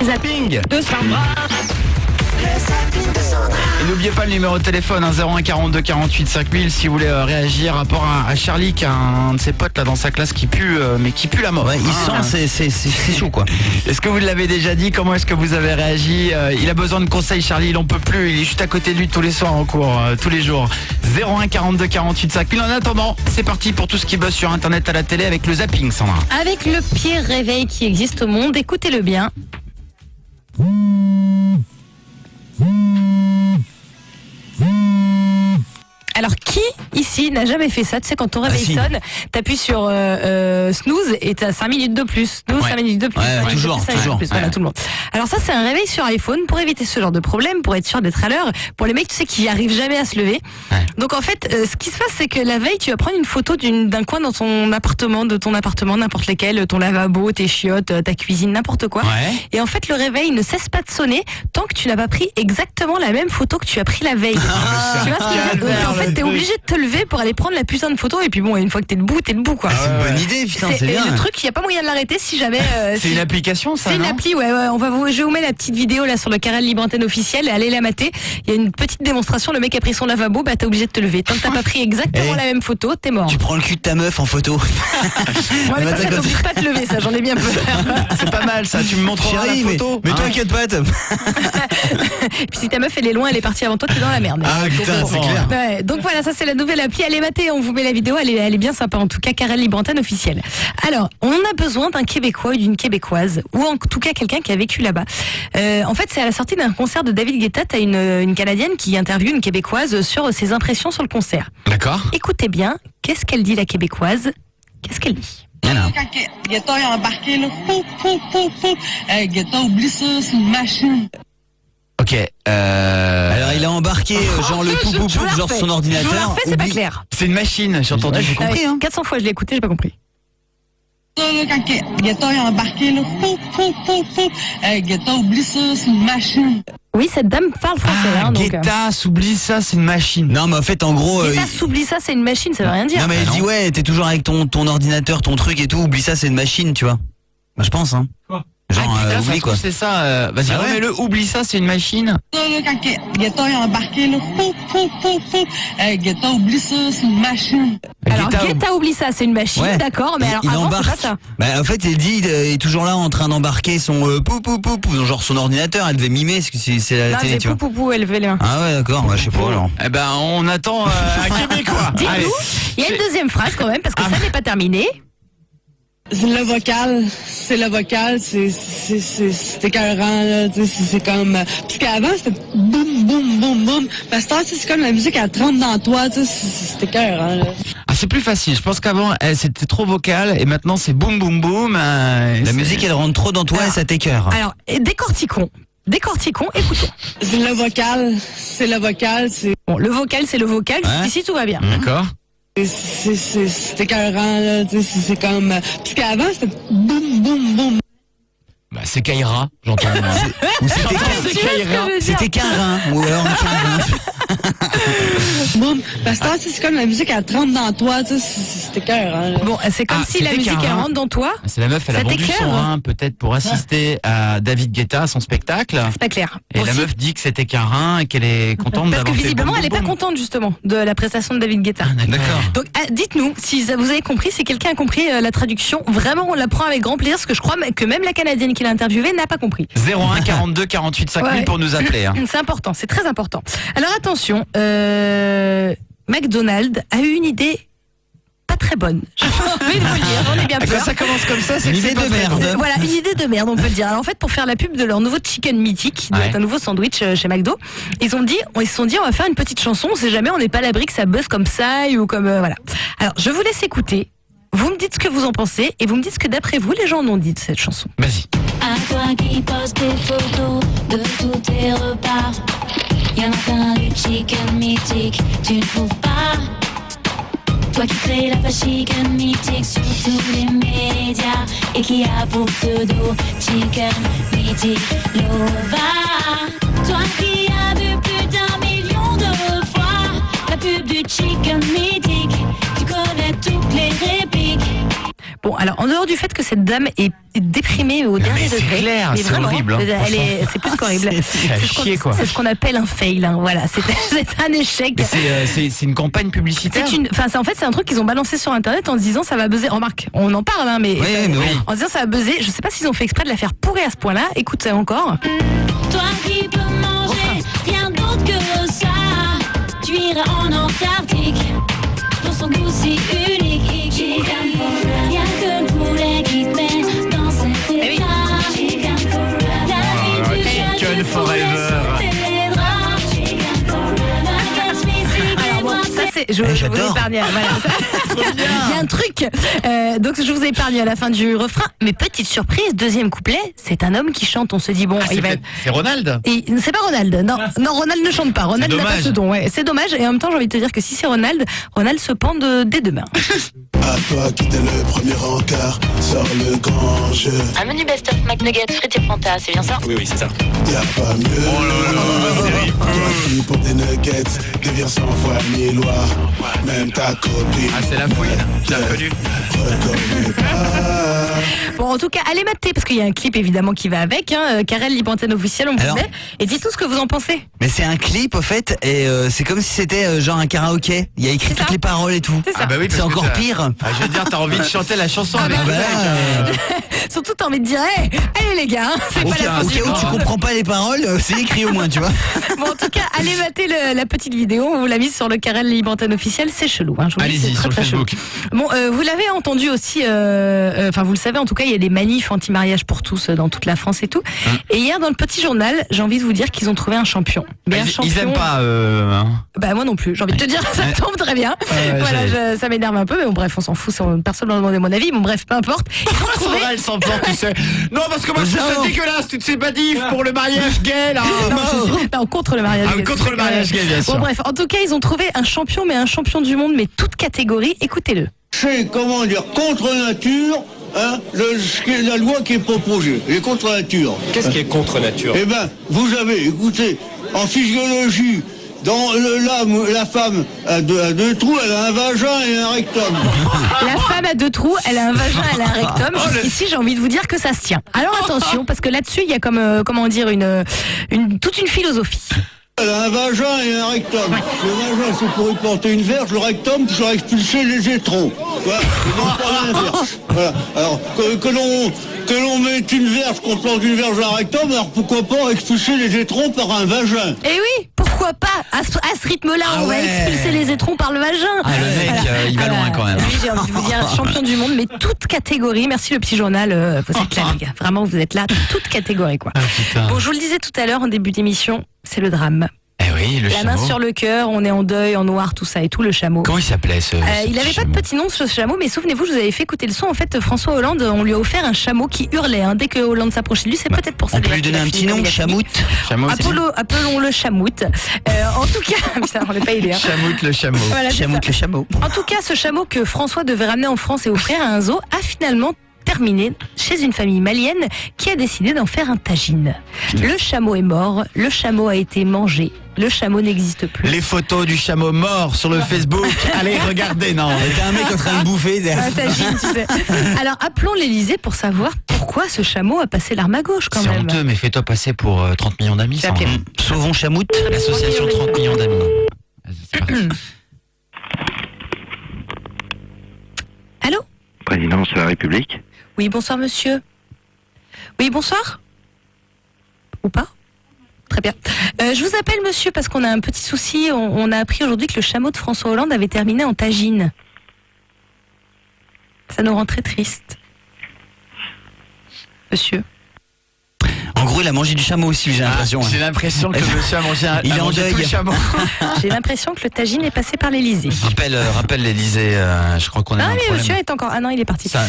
Zapping de Sandra. Et n'oubliez pas le numéro de téléphone, 01 42 48 5000, si vous voulez réagir rapport à Charlie, qui a un de ses potes là dans sa classe qui pue, mais qui pue la mort. Ouais, il sent, c'est chaud quoi. Est-ce que vous l'avez déjà dit? Comment est-ce que vous avez réagi? Il a besoin de conseils, Charlie, il en peut plus. Il est juste à côté de lui tous les soirs en cours, tous les jours. 01 42 48 5000. En attendant, c'est parti pour tout ce qui buzz sur Internet, à la télé, avec le zapping, Sandra. Avec le pire réveil qui existe au monde, écoutez-le bien. Alors, qui ici n'a jamais fait ça? Tu sais, quand ton réveil sonne, t'appuies sur snooze et t'as 5 minutes de plus. Snooze, 5 minutes de plus. Ouais, toujours. Voilà, tout le monde. Alors ça, c'est un réveil sur iPhone pour éviter ce genre de problème, pour être sûr d'être à l'heure. Pour les mecs, tu sais, qui arrivent jamais à se lever. Ouais. Donc en fait, ce qui se passe, c'est que la veille, tu vas prendre une photo d'un coin dans ton appartement, n'importe lequel, ton lavabo, tes chiottes, ta cuisine, n'importe quoi. Ouais. Et en fait, le réveil ne cesse pas de sonner tant que tu n'as pas pris exactement la même photo que tu as pris la veille. Tu vois ce que je veux dire? Donc en fait, t'es obligé de te lever pour aller prendre la putain de photo, et puis bon, une fois que t'es debout, t'es debout quoi. C'est une bonne idée, putain, c'est bien. Le truc, il n'y a pas moyen de l'arrêter si jamais. C'est une application, ça? C'est une appli, ouais. Je vous mets la petite vidéo là sur le Carrel Libre Antenne officiel. Allez la mater. Il y a une petite démonstration. Le mec a pris son lavabo, bah t'es obligé de te lever. Tant que t'as pas pris exactement la même photo, t'es mort. Tu prends le cul de ta meuf en photo. Ouais, mais ça t'oblige pas à te lever, ça. J'en ai bien peur. C'est pas mal, ça. Tu me montres la photo. Mais t'inquiète pas. Puis si ta meuf elle est loin, elle est partie avant toi, t'es dans la merde. Ah putain, c'est clair. Ouais, donc voilà, ça c'est la nouvelle appli. Allez mater, on vous met la vidéo. Elle est bien sympa en tout cas. Carrel Libre Antenne officiel. Alors, on a besoin d'un Québécois ou d'une Québécoise, ou en tout cas quelqu'un qui a vécu là-bas. En fait, c'est à la sortie d'un concert de David Guetta, t'as une Canadienne qui interviewe une Québécoise sur ses impressions sur le concert. D'accord. Écoutez bien, qu'est-ce qu'elle dit la Québécoise? Qu'est-ce qu'elle dit? Quand Guetta est embarqué, là, Guetta, oublie ça, c'est une machine. Ok. Alors il a embarqué genre le pou genre son ordinateur. Je vous la refais, c'est pas clair. C'est une machine, j'ai entendu. J'ai compris. 400 fois je l'ai écouté, j'ai pas compris. Quand Guetta est embarqué, là, Guetta, oublie ça, c'est une machine. Oui, cette dame parle français. Guetta, s'oublie ça, c'est une machine. Non, mais en fait, en gros. Guetta, s'oublie ça, c'est une machine, ça veut rien dire. Non, mais elle dit ouais, t'es toujours avec ton ordinateur, ton truc et tout, oublie ça, c'est une machine, tu vois. Bah, je pense, hein. Quoi? Genre, oublie quoi. C'est ça, vas-y, remets-le, oublie ça, c'est une machine. Quand Guetta est embarqué, là, Guetta, oublie ça, c'est une machine. Alors, Guetta oublie ça, c'est une machine, ouais. D'accord, mais alors il avant, embarque. c'est pas ça. Bah, en fait, elle dit, il est toujours là en train d'embarquer son genre son ordinateur, elle devait mimer, c'est la télé, tu vois. Poupou, elle levait les mains. Ah ouais, d'accord, bah, je sais pas alors. Eh ben, on attend un Québécois. Dites-nous, il y a une deuxième phrase quand même, parce que ça n'est pas terminé. C'est le vocal, c'est écœurant, là, c'est comme... Parce qu'avant, c'était boum, boum, boum, boum. Parce que c'est comme la musique, elle trempe dans toi, c'est écœurant, là. Ah, c'est plus facile. Je pense qu'avant, c'était trop vocal, et maintenant, c'est boum, boum, boum. La musique, elle rentre trop dans toi et ça t'écœure. Alors, décortiquons, écoutons. C'est le vocal, c'est... Bon, le vocal, c'est le vocal, jusqu'ici, tout va bien. D'accord. C'est écœurant, là, c'est comme... Parce qu'avant, c'était boum, boum, boum. Bah, c'est Kaira, j'entends. C'était Carin, ou alors Boum. Parce que c'est comme la musique, elle trempe dans toi, c'est écœurant, là. Bon, c'est comme si la musique, elle rentre dans toi. C'est la meuf, elle a vendu son rein, peut-être pour assister à David Guetta, à son spectacle. C'est pas clair. Et la meuf dit que c'était qu'un rein et qu'elle est contente d'avoir fait. Parce que visiblement, elle est pas contente, justement, de la prestation de David Guetta. D'accord. Donc, dites-nous, si vous avez compris, si quelqu'un a compris la traduction, vraiment, on la prend avec grand plaisir, parce que je crois que même la Canadienne qui l'a interviewée n'a pas compris. 01 42 48 5000 pour nous appeler. Hein. C'est important, c'est très important. Alors attention, McDonald's a eu une idée pas très bonne. J'ai envie de vous le dire, j'en ai bien peur. Quand ça commence comme ça, c'est une que c'est idée pas de merde. Voilà, une idée de merde, on peut le dire. Alors en fait, pour faire la pub de leur nouveau chicken mythique, un nouveau sandwich chez McDo, ils se sont dit, on va faire une petite chanson, on sait jamais, on n'est pas à l'abri que ça buzz comme ça ou comme voilà. Alors, je vous laisse écouter. Vous me dites ce que vous en pensez et vous me dites ce que d'après vous, les gens en ont dit de cette chanson. Vas-y. À toi qui postes tes photos de tous tes repas, y'en a plein du chicken mythique, tu ne trouves pas? Toi qui crée la page chicken mythique sur tous les médias et qui a pour pseudo chicken mythique Lova. Toi qui as vu plus d'1 million de fois la pub du chicken mythique, tu connais toutes les répliques. Bon, alors en dehors du fait que cette dame est déprimée au dernier c'est degré, clair, mais c'est vraiment, horrible, hein, c'est plus qu'horrible. C'est ce qu'on appelle un fail. Hein, voilà, c'est un échec. Mais c'est une campagne publicitaire. En fait, c'est un truc qu'ils ont balancé sur Internet en se disant ça va buzzer. Remarque, on en parle, hein, mais, en se disant ça va buzzer. Je sais pas s'ils ont fait exprès de la faire pourrir à ce point-là. Écoute encore. Toi qui peux manger rien d'autre que ça, tu iras en Antarctique pour son goût si unique. Y'a que le poulet qui te met dans cet état. La vie du Chicken forever. Je vous épargne. Voilà. Il y a un truc. Donc je vous ai épargné à la fin du refrain. Mais petite surprise, deuxième couplet, c'est un homme qui chante. On se dit bon, c'est Ronald. Et c'est pas Ronald. Non, Ronald ne chante pas. Ronald n'a pas ce don. Ouais. C'est dommage. Et en même temps, j'ai envie de te dire que si c'est Ronald se pend dès demain. À toi qui t'es le premier encart, sors le grand jeu. Un menu best-of McNuggets frites et Fanta, c'est bien ça? Oui, c'est ça. Y'a pas mieux. Toi qui pour des nuggets, devient 100 fois miloir. Même ta copine. Ah, c'est la fouille. J'ai reconnu. Reconnais pas. Bon, en tout cas, allez mater parce qu'il y a un clip évidemment qui va avec. Karel Libre Antenne officiel, on vous met. Et dites tout ce que vous en pensez. Mais c'est un clip au fait, et c'est comme si c'était genre un karaoké. Il y a écrit toutes les paroles et tout. C'est ça. Ah bah oui, C'est encore pire. Je veux dire, t'as envie de chanter la chanson avec bah là, Surtout, t'as envie de dire, hey, allez les gars, c'est pas la au fin du cas où tu monde. comprends pas les paroles, c'est écrit au moins, tu vois. Bon, en tout cas, allez mater la petite vidéo. On vous l'a mise sur le Karel Libre Antenne officiel. C'est chelou. Hein, je vous le dis, Allez-y, c'est sur très, le très chelou. Facebook. Bon, vous l'avez entendu aussi. Vous le savez en tout cas, il y a des manifs anti-mariage pour tous dans toute la France et tout. Et hier, dans le petit journal, j'ai envie de vous dire qu'ils ont trouvé un champion. Mais un champion. Ils aiment pas. Bah moi non plus. J'ai envie de te dire, ça tombe très bien. Voilà, ça m'énerve un peu, mais bon, bref, on s'en fout. Personne n'a demandé mon avis. Bon, bref, peu importe. Ils ont trouvé. Elle s'emporte, tu sais. Non, parce que moi, je trouve ça dégueulasse, toutes ces badifs pour le mariage gay, là. Non, contre le mariage gay. Contre le mariage gay, bien sûr. Bon, bref, en tout cas, ils ont trouvé un champion, mais un champion du monde, mais toute catégorie. Écoutez-le. C'est, comment dire, contre nature, hein, la loi qui est proposée. Elle est contre nature. Qu'est-ce qui est contre nature? Eh ben, vous avez, écoutez, en physiologie, dans la femme à deux trous, elle a un vagin et un rectum. La femme à deux trous, elle a un vagin, elle a un rectum. Ici, j'ai envie de vous dire que ça se tient. Alors attention, parce que là-dessus, il y a comme, comment dire, toute une philosophie. Elle a un vagin et un rectum. Le vagin, c'est pour y porter une verge. Le rectum, c'est pour expulser les étrons. Voilà, voilà. Alors, que l'on mette une verge, qu'on plante une verge à un rectum, alors pourquoi pas expulser les étrons par un vagin? Eh oui, pourquoi pas? À ce rythme-là, on va expulser les étrons par le vagin. Ah, le mec, il va loin quand même. Oui, j'ai envie de vous dire, champion du monde, mais toute catégorie. Merci le petit journal. Vous êtes là, les gars. Vraiment, vous êtes là, toute catégorie, quoi. Bon, je vous le disais tout à l'heure en début d'émission, c'est le drame. Eh oui, le chameau. La main sur le cœur, on est en deuil, en noir, tout ça et tout, le chameau. Comment il s'appelait ce il avait pas de petit nom ce chameau, mais souvenez-vous, je vous avais fait écouter le son. En fait, François Hollande, on lui a offert un chameau qui hurlait. Dès que Hollande s'approchait de lui, c'est peut-être pour ça. On peut lui donner un petit nom, Chamout. Appelons-le Chamout. En tout cas, putain, on n'est pas aidé. Chamout le chameau. Voilà, Chamout le chameau. En tout cas, ce chameau que François devait ramener en France et offrir à un zoo a finalement terminé chez une famille malienne qui a décidé d'en faire un tagine. Le chameau est mort, le chameau a été mangé, le chameau n'existe plus. Les photos du chameau mort sur le Facebook, allez regardez, non. T'as un mec en train de bouffer. Un tagine, tu sais. Alors appelons l'Élysée pour savoir pourquoi ce chameau a passé l'arme à gauche quand C'est même. honteux, mais fais-toi passer pour 30 millions d'amis. C'est appelé. Sauvons Chamout. L'association 30 millions d'amis. C'est parti. Allô ? Présidence de la République. Oui, bonsoir monsieur. Oui, bonsoir. Ou pas ? Très bien. Je vous appelle monsieur parce qu'on a un petit souci. On a appris aujourd'hui que le chameau de François Hollande avait terminé en tagine. Ça nous rend très triste. Monsieur. En gros, il a mangé du chameau aussi, j'ai l'impression. J'ai l'impression que le monsieur a mangé Il est en tout deuil. le chameau. J'ai l'impression que le tagine est passé par l'Élysée. Rappelle l'Élysée, je crois qu'on a Ah un mais problème. monsieur est encore... Ah non, il est parti. Ça-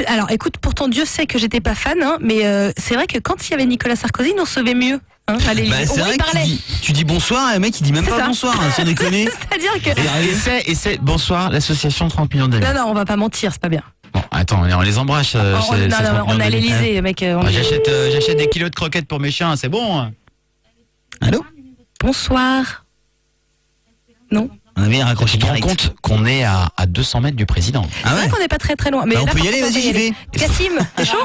Alors écoute, pourtant Dieu sait que j'étais pas fan, mais c'est vrai que quand il y avait Nicolas Sarkozy, nous recevait mieux. À l'Élysée. C'est Au moins, vrai il que parlait. tu dis bonsoir et le mec il dit même C'est pas ça. bonsoir, sans déconner. C'est-à-dire que... Et c'est bonsoir, l'association 30 millions d'amis. Non, on va pas mentir, c'est pas bien. Bon, attends, on les embrasse. Non, on est à l'Élysée, mec. J'achète des kilos de croquettes pour mes chiens, c'est bon. Allô? Bonsoir. Non. On avait raccroché Tu te rends direct. compte qu'on est à 200 mètres du président. Ah C'est vrai ouais. qu'on n'est pas très très loin. Mais Bah, on là, peut y par aller, contre, vas-y, on peut j'y y aller. Cassim, t'es chaud?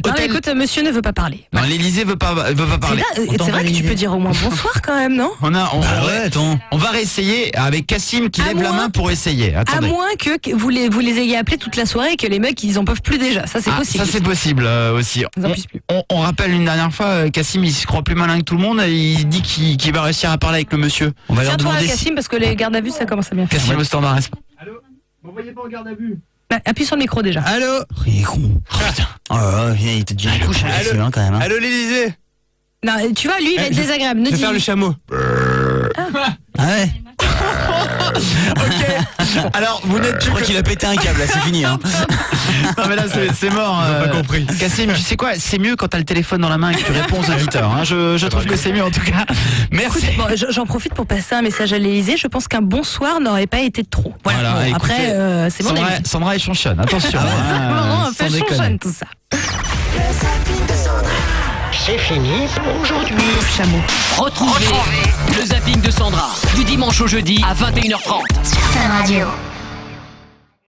Non, mais écoute, monsieur ne veut pas parler. Non, l'Élysée veut pas parler. C'est vrai que tu peux dire au moins bonsoir quand même, non? Ah ouais, attends. On va réessayer avec Cassim qui À lève la moins- main pour essayer. À Attendez. moins que vous les ayez appelés toute la soirée et que les mecs ils en peuvent plus déjà. Ça c'est Ah, possible. ça c'est possible aussi. Ils en puissent plus. On rappelle une dernière fois, Cassim il se croit plus malin que tout le monde et il dit qu'il va réussir à parler avec le monsieur. On va leur Tiens-toi demander si... Cassim parce que les gardes à vue ça commence à bien faire. Cassim au standard. M'envoyez pas en garde à vue. Appuie sur le micro déjà. Allô. Il est con. Oh là là, il était déjà couché quand même. Hein. Allô l'Élysée. Non, tu vois, lui il va être désagréable. Ne Je vais dis- faire le chameau. Ah ouais. Ok. Alors vous n'êtes Je crois qu'il a pété un câble là, c'est fini. Hein. Non mais là c'est mort. pas compris. Cassim, tu sais quoi? C'est mieux quand t'as le téléphone dans la main et que tu réponds aux auditeurs. Hein. Je trouve que c'est mieux en tout cas. Merci. Bon, j'en profite pour passer un message à l'Élysée. Je pense qu'un bonsoir n'aurait pas été de trop. Voilà. Bon, écoutez, après, c'est mon avis. Sandra et Chonchonne, attention. Ah ouais, c'est hein, marrant, un sans peu déconner. chonchonne tout ça. C'est fini pour aujourd'hui. Chameau. Retrouvez le zapping de Sandra du dimanche au jeudi à 21h30. Sur Fun Radio.